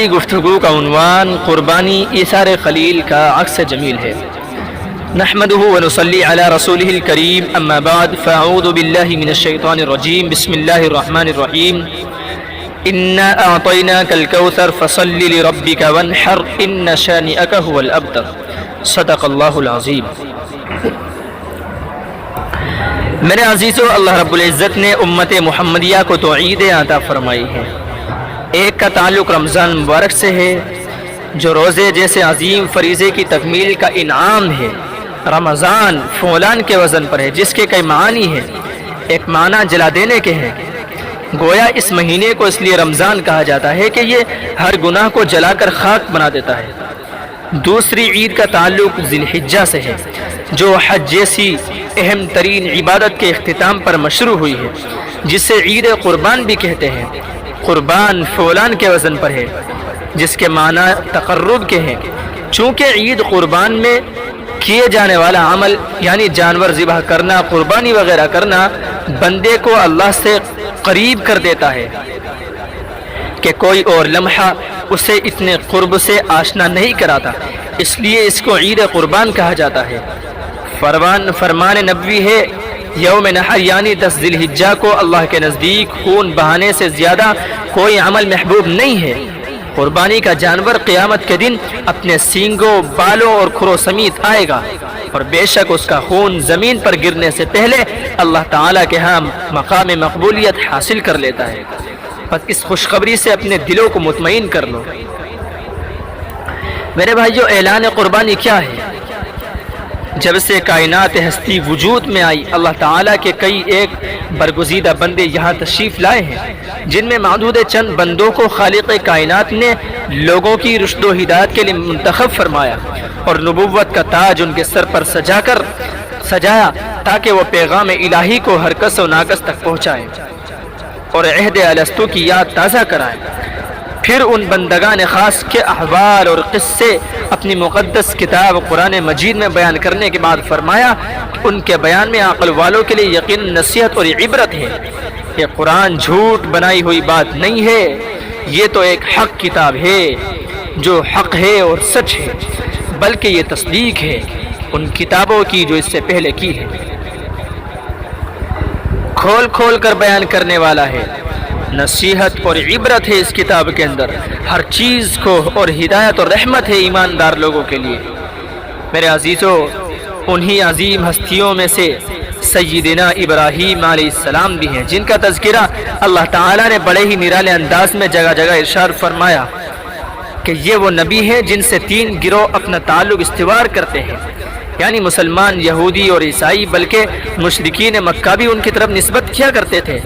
کی گفتگو کا عنوان قربانی ایثار خلیل کا عکس جمیل ہے۔ نحمده ونصلي على رسوله الكريم اما بعد فاعوذ بالله من الشيطان الرجيم بسم الله الرحمن الرحيم انا اعطيناك الكوثر فصل لربك وانحر ان شانئك هو الابتر صدق اللہ العظیم۔ میرے عزیزو، اللہ رب العزت نے امت محمدیہ کو تو عید عطا فرمائی ہے۔ ایک کا تعلق رمضان مبارک سے ہے جو روزے جیسے عظیم فریضے کی تکمیل کا انعام ہے۔ رمضان فولان کے وزن پر ہے جس کے کئی معانی ہیں۔ ایک معنی جلا دینے کے ہیں، گویا اس مہینے کو اس لیے رمضان کہا جاتا ہے کہ یہ ہر گناہ کو جلا کر خاک بنا دیتا ہے۔ دوسری عید کا تعلق ذی الحجہ سے ہے جو حج جیسی اہم ترین عبادت کے اختتام پر مشروع ہوئی ہے، جسے عید قربان بھی کہتے ہیں۔ قربان فولان کے وزن پر ہے جس کے معنی تقرب کے ہیں۔ چونکہ عید قربان میں کیے جانے والا عمل یعنی جانور ذبح کرنا، قربانی وغیرہ کرنا بندے کو اللہ سے قریب کر دیتا ہے کہ کوئی اور لمحہ اسے اتنے قرب سے آشنا نہیں کراتا، اس لیے اس کو عید قربان کہا جاتا ہے۔ فرمان نبوی ہے، یوم نحر یعنی 10 ذی الحجہ کو اللہ کے نزدیک خون بہانے سے زیادہ کوئی عمل محبوب نہیں ہے۔ قربانی کا جانور قیامت کے دن اپنے سینگوں، بالوں اور کھروں سمیت آئے گا، اور بے شک اس کا خون زمین پر گرنے سے پہلے اللہ تعالیٰ کے ہاں مقام مقبولیت حاصل کر لیتا ہے۔ بس اس خوشخبری سے اپنے دلوں کو مطمئن کر لو۔ میرے بھائیو، اعلان قربانی کیا ہے؟ جب سے کائنات ہستی وجود میں آئی، اللہ تعالیٰ کے کئی ایک برگزیدہ بندے یہاں تشریف لائے ہیں، جن میں معدود چند بندوں کو خالق کائنات نے لوگوں کی رشد و ہدایت کے لیے منتخب فرمایا اور نبوت کا تاج ان کے سر پر سجایا تاکہ وہ پیغام الہی کو ہر کس و ناکس تک پہنچائیں اور عہد الستو کی یاد تازہ کرائیں۔ پھر ان بندگان خاص کے احوال اور قصے اپنی مقدس کتاب قرآن مجید میں بیان کرنے کے بعد فرمایا کہ ان کے بیان میں عقل والوں کے لیے یقین، نصیحت اور عبرت ہے۔ یہ قرآن جھوٹ بنائی ہوئی بات نہیں ہے، یہ تو ایک حق کتاب ہے جو حق ہے اور سچ ہے، بلکہ یہ تصدیق ہے ان کتابوں کی جو اس سے پہلے کی ہے۔ کھول کھول کر بیان کرنے والا ہے، نصیحت اور عبرت ہے اس کتاب کے اندر، ہر چیز کو، اور ہدایت اور رحمت ہے ایماندار لوگوں کے لیے۔ میرے عزیزو، انہی عظیم ہستیوں میں سے سیدنا ابراہیم علیہ السلام بھی ہیں، جن کا تذکرہ اللہ تعالیٰ نے بڑے ہی نرالے انداز میں جگہ جگہ ارشاد فرمایا کہ یہ وہ نبی ہیں جن سے 3 گروہ اپنا تعلق استوار کرتے ہیں، یعنی مسلمان، یہودی اور عیسائی، بلکہ مشرکین مکہ بھی ان کی طرف نسبت کیا کرتے تھے۔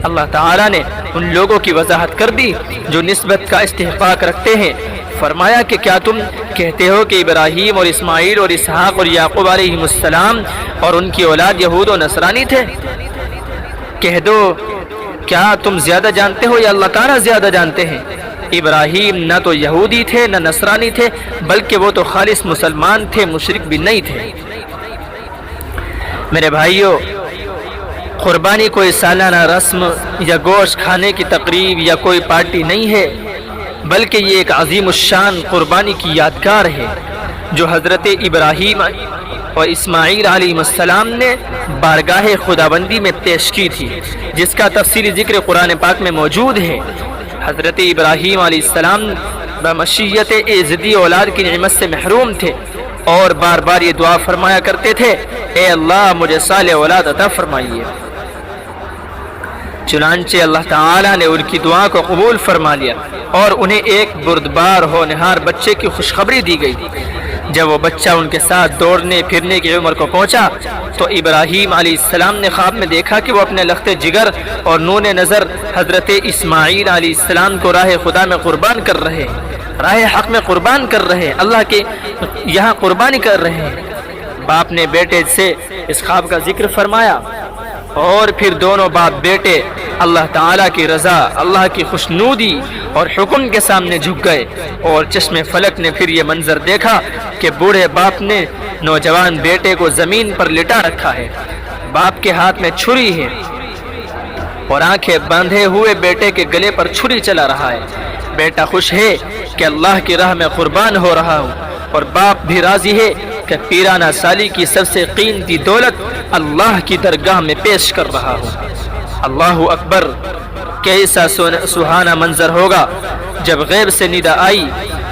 اللہ تعالیٰ نے ان لوگوں کی وضاحت کر دی جو نسبت کا استحقاق رکھتے ہیں۔ فرمایا کہ کیا تم کہتے ہو کہ ابراہیم اور اسماعیل اور اسحاق اور یعقوب علیہ السلام اور ان کی اولاد یہود و نصرانی تھے؟ کہہ دو، کیا تم زیادہ جانتے ہو یا اللہ تعالیٰ زیادہ جانتے ہیں؟ ابراہیم نہ تو یہودی تھے نہ نصرانی تھے، بلکہ وہ تو خالص مسلمان تھے، مشرک بھی نہیں تھے۔ میرے بھائیو، قربانی کوئی سالانہ رسم یا گوشت کھانے کی تقریب یا کوئی پارٹی نہیں ہے، بلکہ یہ ایک عظیم الشان قربانی کی یادگار ہے جو حضرت ابراہیم اور اسماعیل علیہ السلام نے بارگاہ خداوندی میں پیش کی تھی، جس کا تفصیلی ذکر قرآن پاک میں موجود ہے۔ حضرت ابراہیم علیہ السلام بمشیت ایزدی اولاد کی نعمت سے محروم تھے اور بار بار یہ دعا فرمایا کرتے تھے، اے اللہ مجھے صالح اولاد عطا فرمائیے۔ چنانچہ اللہ تعالیٰ نے ان کی دعا کو قبول فرما لیا اور انہیں ایک بردبار ہونہار بچے کی خوشخبری دی گئی۔ جب وہ بچہ ان کے ساتھ دوڑنے پھرنے کی عمر کو پہنچا تو ابراہیم علیہ السلام نے خواب میں دیکھا کہ وہ اپنے لخت جگر اور نون نظر حضرت اسماعیل علیہ السلام کو راہ خدا میں قربان کر رہے، راہ حق میں قربان کر رہے، اللہ کے یہاں قربانی کر رہے ہیں۔ باپ نے بیٹے سے اس خواب کا ذکر فرمایا اور پھر دونوں باپ بیٹے اللہ تعالیٰ کی رضا، اللہ کی خوشنودی اور حکم کے سامنے جھک گئے، اور چشم فلک نے پھر یہ منظر دیکھا کہ بوڑھے باپ نے نوجوان بیٹے کو زمین پر لٹا رکھا ہے، باپ کے ہاتھ میں چھری ہے اور آنکھیں باندھے ہوئے بیٹے کے گلے پر چھری چلا رہا ہے۔ بیٹا خوش ہے کہ اللہ کی راہ میں قربان ہو رہا ہوں، اور باپ بھی راضی ہے کہ پیرانہ سالی کی سب سے قیمتی دولت اللہ کی درگاہ میں پیش کر رہا ہوں۔ اللہ اکبر! کیسا سہانا منظر ہوگا جب غیب سے ندا آئی،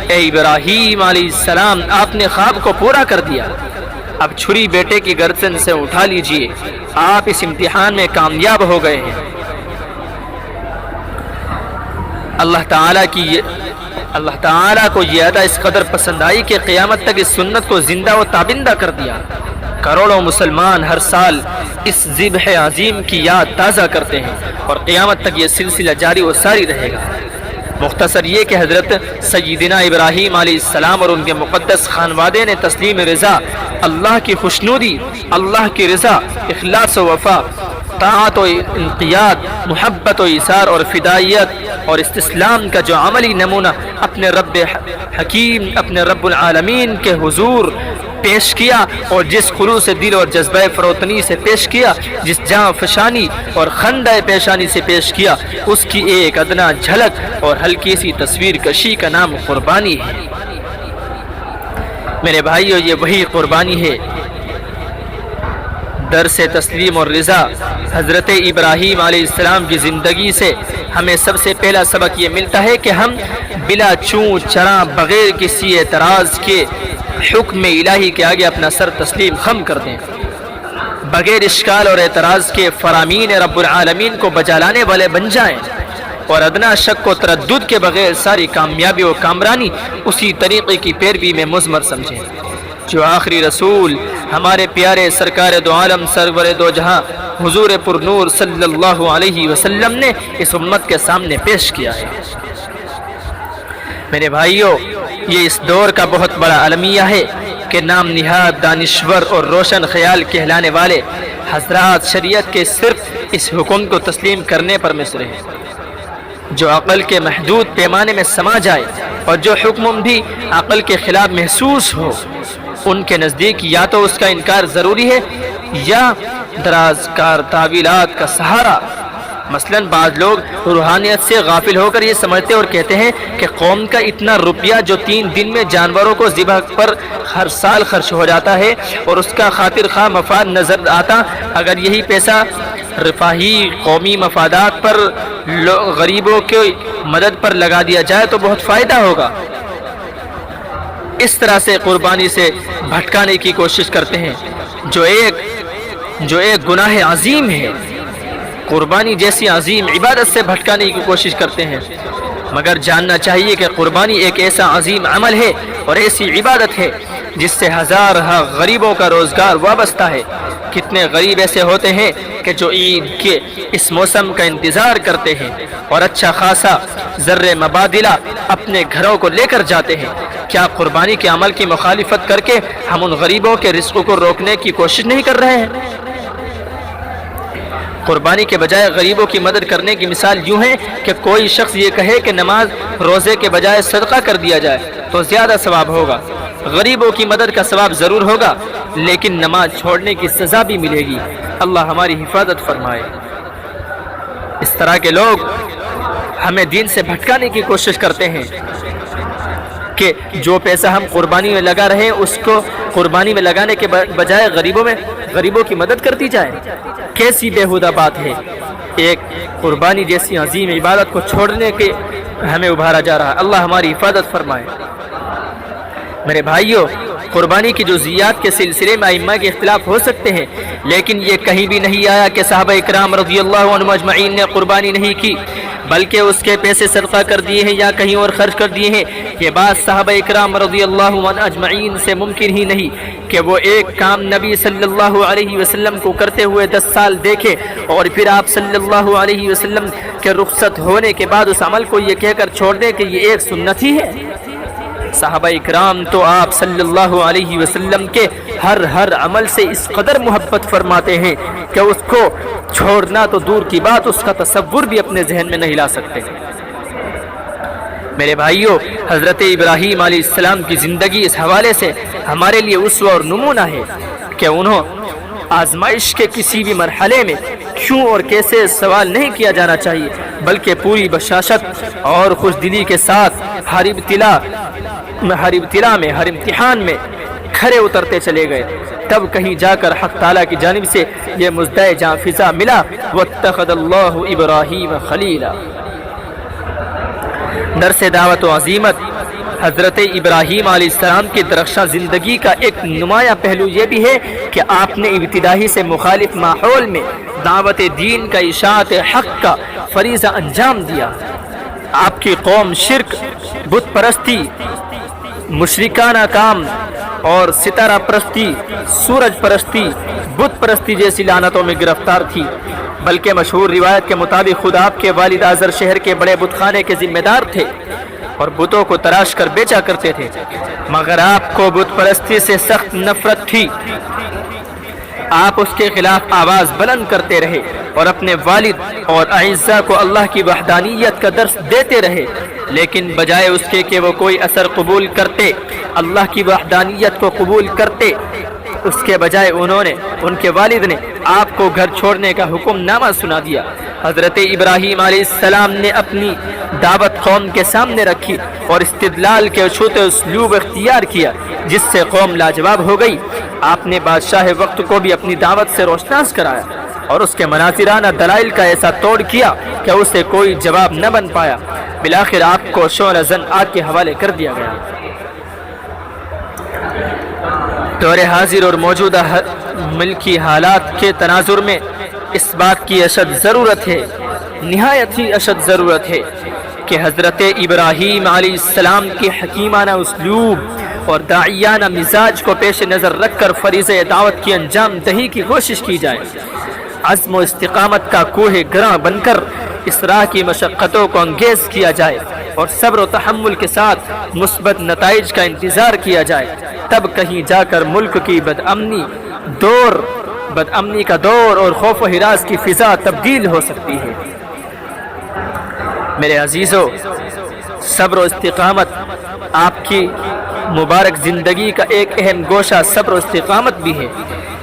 اے ابراہیم علیہ السلام، آپ نے خواب کو پورا کر دیا، اب چھری بیٹے کی گردن سے اٹھا لیجئے، آپ اس امتحان میں کامیاب ہو گئے ہیں۔ اللہ تعالیٰ کو یہ ادا اس قدر پسند آئی کہ قیامت تک اس سنت کو زندہ و تابندہ کر دیا۔ کروڑوں مسلمان ہر سال اس ذبح عظیم کی یاد تازہ کرتے ہیں، اور قیامت تک یہ سلسلہ جاری و ساری رہے گا۔ مختصر یہ کہ حضرت سیدنا ابراہیم علیہ السلام اور ان کے مقدس خانوادے نے تسلیم رضا، اللہ کی خوشنودی، اللہ کی رضا، اخلاص و وفا، طاعت و انقیاد، محبت و ایثار اور فدائیت اور استسلام کا جو عملی نمونہ اپنے رب حکیم، اپنے رب العالمین کے حضور پیش کیا، اور جس خلوص دل اور جذبہ فروتنی سے پیش کیا، جس جاں فشانی اور خندہ پیشانی سے پیش کیا، اس کی ایک ادنا جھلک اور ہلکی سی تصویر کشی کا نام قربانی ہے۔ میرے بھائیو، یہ وہی قربانی ہے۔ درس تسلیم اور رضا حضرت ابراہیم علیہ السلام کی زندگی سے ہمیں سب سے پہلا سبق یہ ملتا ہے کہ ہم بلا چوں چراں، بغیر کسی اعتراض کے حکم الہی کے آگے اپنا سر تسلیم خم کر دیں، بغیر اشکال اور اعتراض کے فرامین رب العالمین کو بجا لانے والے بن جائیں، اور ادنا شک و تردد کے بغیر ساری کامیابی و کامرانی اسی طریقے کی پیروی میں مضمر سمجھیں جو آخری رسول ہمارے پیارے سرکار دو عالم سرور دو جہاں حضور پر نور صلی اللہ علیہ وسلم نے اس امت کے سامنے پیش کیا ہے۔ میرے بھائیوں، یہ اس دور کا بہت بڑا المیہ ہے کہ نام نہاد دانشور اور روشن خیال کہلانے والے حضرات شریعت کے صرف اس حکم کو تسلیم کرنے پر مصر ہیں جو عقل کے محدود پیمانے میں سما جائے، اور جو حکم بھی عقل کے خلاف محسوس ہو، ان کے نزدیک یا تو اس کا انکار ضروری ہے یا دراز کار تعویلات کا سہارا۔ مثلا بعض لوگ روحانیت سے غافل ہو کر یہ سمجھتے اور کہتے ہیں کہ قوم کا اتنا روپیہ جو 3 دن میں جانوروں کو ذبح پر ہر سال خرچ ہو جاتا ہے، اور اس کا خاطر خواہ مفاد نظر آتا، اگر یہی پیسہ رفاہی قومی مفادات پر، غریبوں کی مدد پر لگا دیا جائے تو بہت فائدہ ہوگا۔ اس طرح سے قربانی سے بھٹکانے کی کوشش کرتے ہیں جو ایک گناہ عظیم ہے۔ قربانی جیسی عظیم عبادت سے بھٹکانے کی کوشش کرتے ہیں، مگر جاننا چاہیے کہ قربانی ایک ایسا عظیم عمل ہے اور ایسی عبادت ہے جس سے ہزارہ غریبوں کا روزگار وابستہ ہے۔ کتنے غریب ایسے ہوتے ہیں کہ جو عید کے اس موسم کا انتظار کرتے ہیں اور اچھا خاصا زر مبادلہ اپنے گھروں کو لے کر جاتے ہیں۔ کیا قربانی کے عمل کی مخالفت کر کے ہم ان غریبوں کے رزق کو روکنے کی کوشش نہیں کر رہے ہیں؟ قربانی کے بجائے غریبوں کی مدد کرنے کی مثال یوں ہے کہ کوئی شخص یہ کہے کہ نماز روزے کے بجائے صدقہ کر دیا جائے تو زیادہ ثواب ہوگا۔ غریبوں کی مدد کا ثواب ضرور ہوگا، لیکن نماز چھوڑنے کی سزا بھی ملے گی۔ اللہ ہماری حفاظت فرمائے۔ اس طرح کے لوگ ہمیں دین سے بھٹکانے کی کوشش کرتے ہیں کہ جو پیسہ ہم قربانی میں لگا رہے ہیں اس کو قربانی میں لگانے کے بجائے غریبوں کی مدد کر دی جائے۔ کیسی بےہودہ بات ہے! ایک قربانی جیسی عظیم عبادت کو چھوڑنے کے ہمیں ابھارا جا رہا ہے۔ اللہ ہماری حفاظت فرمائے۔ میرے بھائیوں، قربانی کی جزئیات کے سلسلے میں ائمہ کے اختلاف ہو سکتے ہیں، لیکن یہ کہیں بھی نہیں آیا کہ صحابہ اکرام رضی اللہ عنہم اجمعین نے قربانی نہیں کی، بلکہ اس کے پیسے صدقہ کر دیے ہیں یا کہیں اور خرچ کر دیے ہیں۔ یہ بات صحابہ اکرام رضی اللہ عنہ اجمعین سے ممکن ہی نہیں کہ وہ ایک کام نبی صلی اللہ علیہ وسلم کو کرتے ہوئے 10 سال دیکھے اور پھر آپ صلی اللہ علیہ وسلم کے رخصت ہونے کے بعد اس عمل کو یہ کہہ کر چھوڑ دیں کہ یہ ایک سنت ہی ہے۔ صحابہ اکرام تو آپ صلی اللہ علیہ وسلم کے ہر عمل سے اس قدر محبت فرماتے ہیں کہ اس کو چھوڑنا تو دور کی بات، اس کا تصور بھی اپنے ذہن میں نہیں لا سکتے۔ میرے بھائیوں، حضرت ابراہیم علیہ السلام کی زندگی اس حوالے سے ہمارے لیے اسوہ اور نمونہ ہے کہ انہوں آزمائش کے کسی بھی مرحلے میں کیوں اور کیسے سوال نہیں کیا جانا چاہیے، بلکہ پوری بشاشت اور خوش دلی کے ساتھ ہر ابتلا میں ہر امتحان میں کھڑے اترتے چلے گئے، تب کہیں جا کر حق تعالیٰ کی جانب سے یہ مژدہ جاں فضا ملا، واتخذ اللہ ابراہیم خلیلا۔ درس دعوت و عظیمت حضرت ابراہیم علیہ السلام کی درخشاں زندگی کا ایک نمایاں پہلو یہ بھی ہے کہ آپ نے ابتدائی سے مخالف ماحول میں دعوت دین کا اشاعت حق کا فریضہ انجام دیا۔ آپ کی قوم شرک، بت پرستی، مشرکانہ کام اور ستارہ پرستی، سورج پرستی، بت پرستی جیسی لعنتوں میں گرفتار تھی، بلکہ مشہور روایت کے مطابق خود آپ کے والد آزر شہر کے بڑے بت خانے کے ذمہ دار تھے اور بتوں کو تراش کر بیچا کرتے تھے، مگر آپ کو بت پرستی سے سخت نفرت تھی۔ آپ اس کے خلاف آواز بلند کرتے رہے اور اپنے والد اور اعزاء کو اللہ کی وحدانیت کا درس دیتے رہے، لیکن بجائے اس کے کہ وہ کوئی اثر قبول کرتے، اللہ کی وحدانیت کو قبول کرتے، اس کے بجائے ان کے والد نے آپ کو گھر چھوڑنے کا حکم نامہ سنا دیا۔ حضرت ابراہیم علیہ السلام نے اپنی دعوت قوم کے سامنے رکھی اور استدلال کے چھوٹے اسلوب اختیار کیا، جس سے قوم لاجواب ہو گئی۔ آپ نے بادشاہ وقت کو بھی اپنی دعوت سے روشناس کرایا اور اس کے مناظرانہ دلائل کا ایسا توڑ کیا کہ اسے کوئی جواب نہ بن پایا۔ بالآخر آپ کو شعلہ زن آگ کے حوالے کر دیا گیا۔ دور حاضر اور موجودہ ملکی حالات کے تناظر میں اس بات کی اشد ضرورت ہے، نہایت ہی اشد ضرورت ہے کہ حضرت ابراہیم علیہ السلام کی حکیمانہ اسلوب اور داعیانہ مزاج کو پیش نظر رکھ کر فریضہ دعوت کی انجام دہی کی کوشش کی جائے، عزم و استقامت کا کوہ گراں بن کر اس راہ کی مشقتوں کو انگیز کیا جائے اور صبر و تحمل کے ساتھ مثبت نتائج کا انتظار کیا جائے، تب کہیں جا کر ملک کی بدامنی کا دور اور خوف و ہراس کی فضا تبدیل ہو سکتی ہے۔ میرے عزیزو، صبر و استقامت آپ کی مبارک زندگی کا ایک اہم گوشہ صبر و استقامت بھی ہے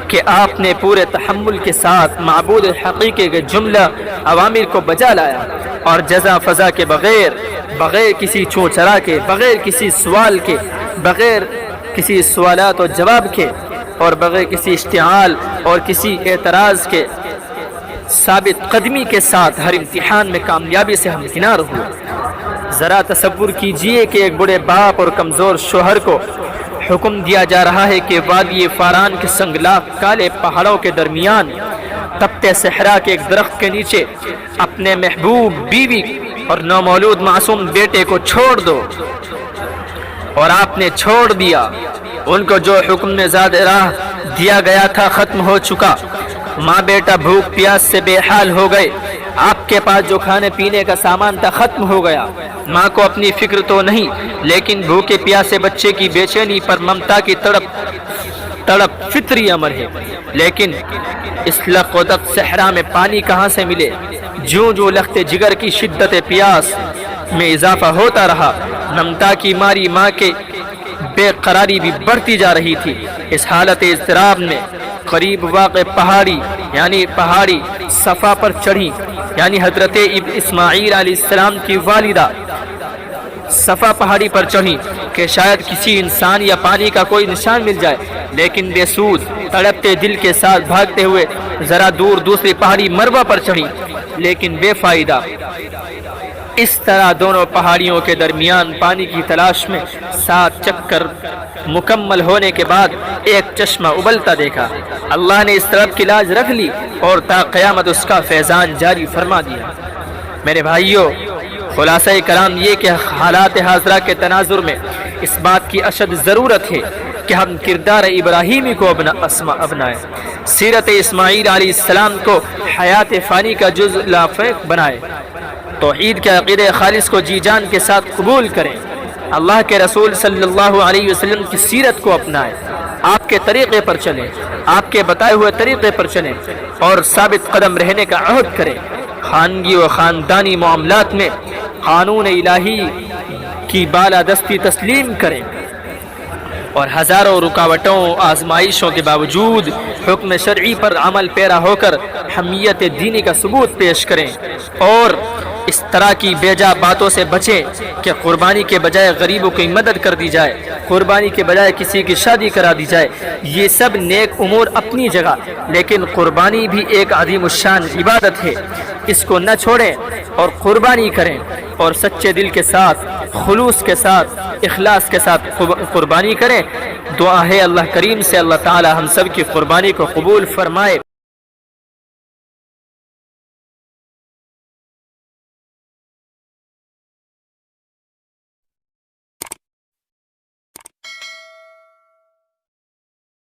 کہ آپ نے پورے تحمل کے ساتھ معبود حقیقی کے جملہ اوامر کو بجا لایا اور جزا فضا کے بغیر کسی چھو چرا کے، بغیر کسی سوال کے، بغیر کسی سوالات و جواب کے اور بغیر کسی اشتعال اور کسی اعتراض کے ثابت قدمی کے ساتھ ہر امتحان میں کامیابی سے ہمکنار ہوئے۔ ذرا تصور کیجئے کہ ایک بڑے باپ اور کمزور شوہر کو حکم دیا جا رہا ہے کہ وادی فاران کے سنگلاخ کالے پہاڑوں کے درمیان تپتے صحرا کے ایک درخت کے نیچے اپنے محبوب بیوی اور نومولود معصوم بیٹے کو چھوڑ دو، اور آپ نے چھوڑ دیا۔ ان کو جو حکم میں زاد راہ دیا گیا تھا ختم ہو چکا، ماں بیٹا بھوک پیاس سے بے حال ہو گئے، آپ کے پاس جو کھانے پینے کا سامان تھا ختم ہو گیا۔ ماں کو اپنی فکر تو نہیں، لیکن بھوکے پیاسے بچے کی بے چینی پر ممتا کی تڑپ فطری امر ہے، لیکن اس لق و دق صحرا میں پانی کہاں سے ملے؟ جو لخت جگر کی شدت پیاس میں اضافہ ہوتا رہا، ممتا کی ماری ماں کے بے قراری بھی بڑھتی جا رہی تھی۔ اس حالت اضطراب میں قریب واقع پہاڑی صفا پر چڑھی، یعنی حضرت اسماعیل علیہ السلام کی والدہ صفا پہاڑی پر چڑھی کہ شاید کسی انسان یا پانی کا کوئی نشان مل جائے، لیکن بے سود تڑپتے دل کے ساتھ بھاگتے ہوئے ذرا دور دوسری پہاڑی مروہ پر چڑھی، لیکن بے فائدہ۔ اس طرح دونوں پہاڑیوں کے درمیان پانی کی تلاش میں 7 چکر مکمل ہونے کے بعد ایک چشمہ ابلتا دیکھا۔ اللہ نے اس طرف کی لاج رکھ لی اور تا قیامت اس کا فیضان جاری فرما دیا۔ میرے بھائیوں، خلاصہ کلام یہ کہ حالات حاضرہ کے تناظر میں اس بات کی اشد ضرورت ہے کہ ہم کردار ابراہیمی کو اپنائیں، سیرت اسماعیل علیہ السلام کو حیات فانی کا جز لافق بنائیں، توحید کے عقیدہ خالص کو جی جان کے ساتھ قبول کریں، اللہ کے رسول صلی اللہ علیہ وسلم کی سیرت کو اپنائیں، آپ کے طریقے پر چلیں، آپ کے بتائے ہوئے طریقے پر چلیں اور ثابت قدم رہنے کا عہد کریں، خانگی و خاندانی معاملات میں قانون الہی کی بالادستی تسلیم کریں اور ہزاروں رکاوٹوں آزمائشوں کے باوجود حکم شرعی پر عمل پیرا ہو کر حمیت دینی کا ثبوت پیش کریں اور اس طرح کی بیجا باتوں سے بچیں کہ قربانی کے بجائے غریبوں کی مدد کر دی جائے، قربانی کے بجائے کسی کی شادی کرا دی جائے۔ یہ سب نیک امور اپنی جگہ، لیکن قربانی بھی ایک عظیم الشان عبادت ہے، اس کو نہ چھوڑیں اور قربانی کریں، اور سچے دل کے ساتھ، خلوص کے ساتھ، اخلاص کے ساتھ قربانی کریں۔ دعا ہے اللہ کریم سے اللہ تعالی ہم سب کی قربانی کو قبول فرمائے۔